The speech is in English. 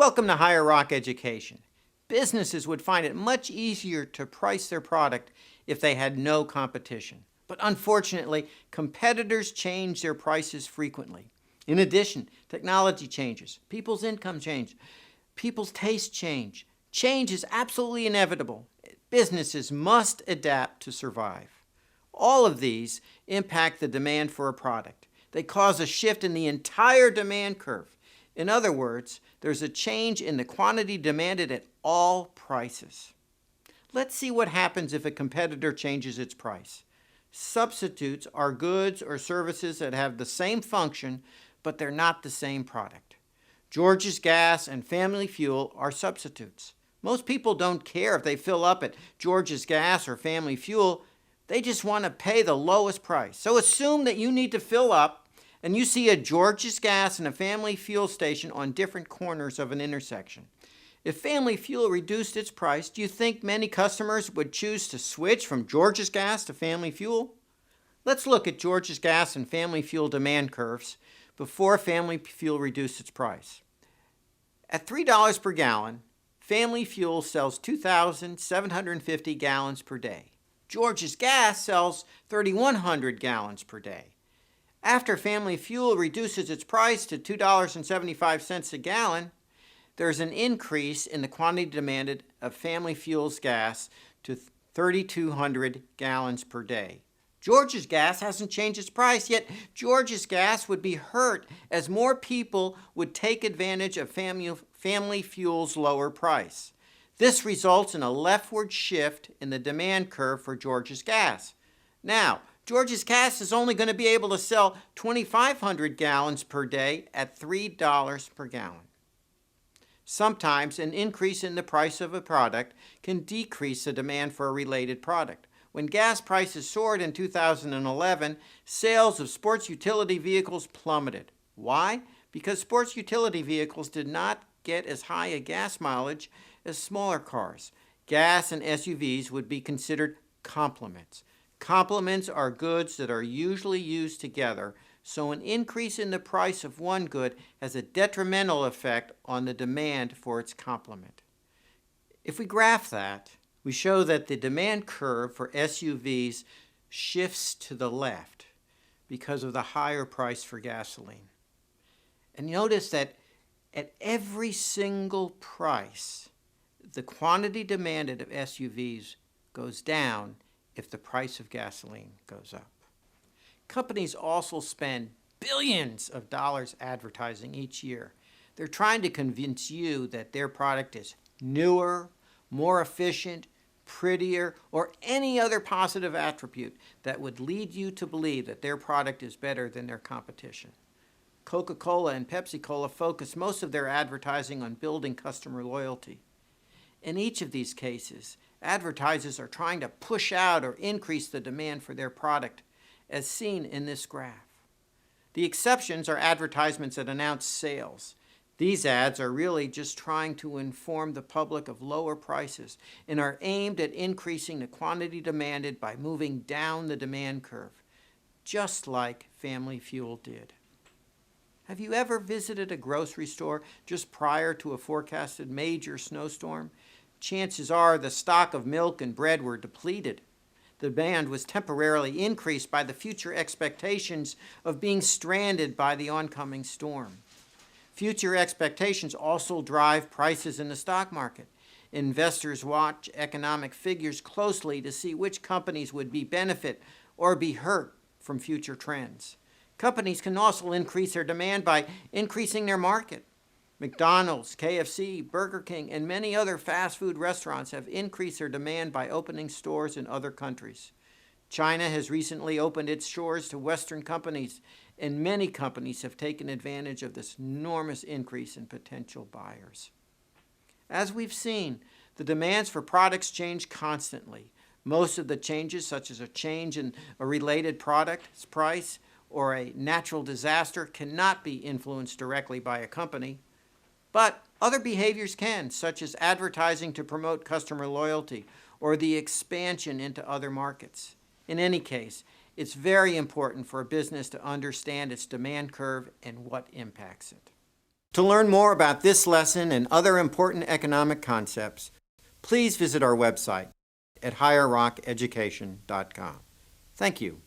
Welcome to Higher Rock Education. Businesses would find it much easier to price their product if they had no competition. But unfortunately, competitors change their prices frequently. In addition, technology changes, people's income change, people's tastes change. Change is absolutely inevitable. Businesses must adapt to survive. All of these impact the demand for a product. They cause a shift in the entire demand curve. In other words, there's a change in the quantity demanded at all prices. Let's see what happens if a competitor changes its price. Substitutes are goods or services that have the same function, but they're not the same product. George's Gas and Family Fuel are substitutes. Most people don't care if they fill up at George's Gas or Family Fuel. They just want to pay the lowest price. So assume that you need to fill up and you see a George's Gas and a Family Fuel station on different corners of an intersection. If Family Fuel reduced its price, do you think many customers would choose to switch from George's Gas to Family Fuel? Let's look at George's Gas and Family Fuel demand curves before Family Fuel reduced its price. At $3 per gallon, Family Fuel sells 2,750 gallons per day. George's Gas sells 3,100 gallons per day. After Family Fuel reduces its price to $2.75 a gallon, there's an increase in the quantity demanded of Family Fuel's gas to 3,200 gallons per day. George's Gas hasn't changed its price, yet George's Gas would be hurt as more people would take advantage of Family Fuel's lower price. This results in a leftward shift in the demand curve for George's Gas. Now, George's Gas is only going to be able to sell 2,500 gallons per day at $3 per gallon. Sometimes an increase in the price of a product can decrease the demand for a related product. When gas prices soared in 2011, sales of sports utility vehicles plummeted. Why? Because sports utility vehicles did not get as high a gas mileage as smaller cars. Gas and SUVs would be considered complements. Complements are goods that are usually used together, so an increase in the price of one good has a detrimental effect on the demand for its complement. If we graph that, we show that the demand curve for SUVs shifts to the left because of the higher price for gasoline. And notice that at every single price, the quantity demanded of SUVs goes down if the price of gasoline goes up. Companies also spend billions of dollars advertising each year. They're trying to convince you that their product is newer, more efficient, prettier, or any other positive attribute that would lead you to believe that their product is better than their competition. Coca-Cola and Pepsi-Cola focus most of their advertising on building customer loyalty. In each of these cases, advertisers are trying to push out or increase the demand for their product, as seen in this graph. The exceptions are advertisements that announce sales. These ads are really just trying to inform the public of lower prices and are aimed at increasing the quantity demanded by moving down the demand curve, just like Family Fuel did. Have you ever visited a grocery store just prior to a forecasted major snowstorm? Chances are the stock of milk and bread were depleted. The demand was temporarily increased by the future expectations of being stranded by the oncoming storm. Future expectations also drive prices in the stock market. Investors watch economic figures closely to see which companies would benefit or be hurt from future trends. Companies can also increase their demand by increasing their market. McDonald's, KFC, Burger King, and many other fast food restaurants have increased their demand by opening stores in other countries. China has recently opened its shores to Western companies, and many companies have taken advantage of this enormous increase in potential buyers. As we've seen, the demands for products change constantly. Most of the changes, such as a change in a related product's price or a natural disaster, cannot be influenced directly by a company. But other behaviors can, such as advertising to promote customer loyalty or the expansion into other markets. In any case, it's very important for a business to understand its demand curve and what impacts it. To learn more about this lesson and other important economic concepts, please visit our website at higherrockeducation.com. Thank you.